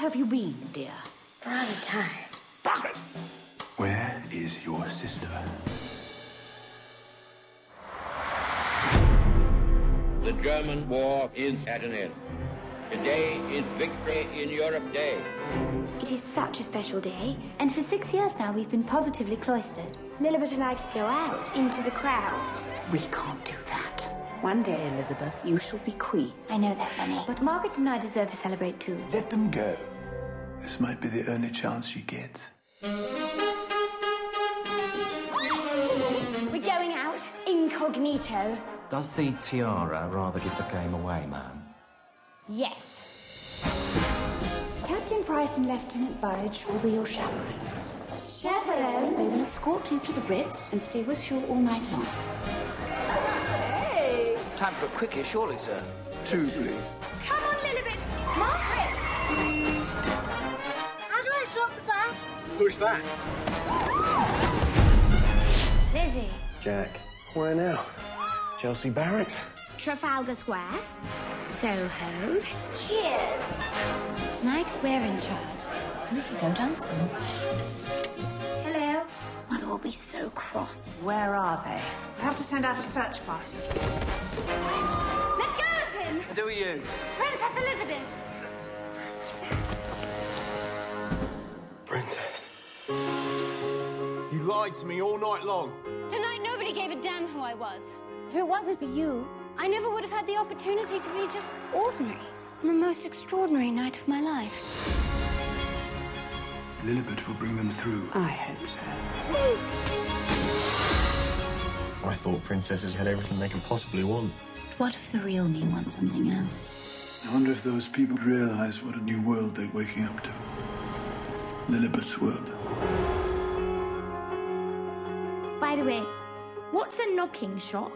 have you been, dear? Rather tired. Margaret! Where is your sister? The German war is at an end. Today is Victory in Europe Day. It is such a special day, and for 6 years now we've been positively cloistered. Lilibet and I could go out into the crowd. We can't do that. One day, Elizabeth, you shall be queen. I know that, Mummy. But Margaret and I deserve to celebrate too. Let them go. This might be the only chance she gets. We're going out incognito. Does the tiara rather give the game away, ma'am? Yes. Captain Price and Lieutenant Burridge will be your chaperones. Chaperones? They will escort you to the Brits and stay with you all night long. Time for a quickie, surely, sir. 2, please. Come on, Lilibet! Margaret! How do I stop the bus? Push that. Lizzie. Jack, where now? Chelsea Barracks? Trafalgar Square. Soho. Cheers! Tonight, we're in charge. We could go dancing. Hello? Mother will be so cross. Where are they? I have to send out a search party. Let go of him! And who are you? Princess Elizabeth! Princess. You lied to me all night long. Tonight, nobody gave a damn who I was. If it wasn't for you, I never would have had the opportunity to be just ordinary on the most extraordinary night of my life. Lilibet will bring them through. I hope so. I thought princesses had everything they could possibly want. What if the real me wants something else? I wonder if those people realize what a new world they're waking up to. Lilibet's world. By the way, what's a knocking shop?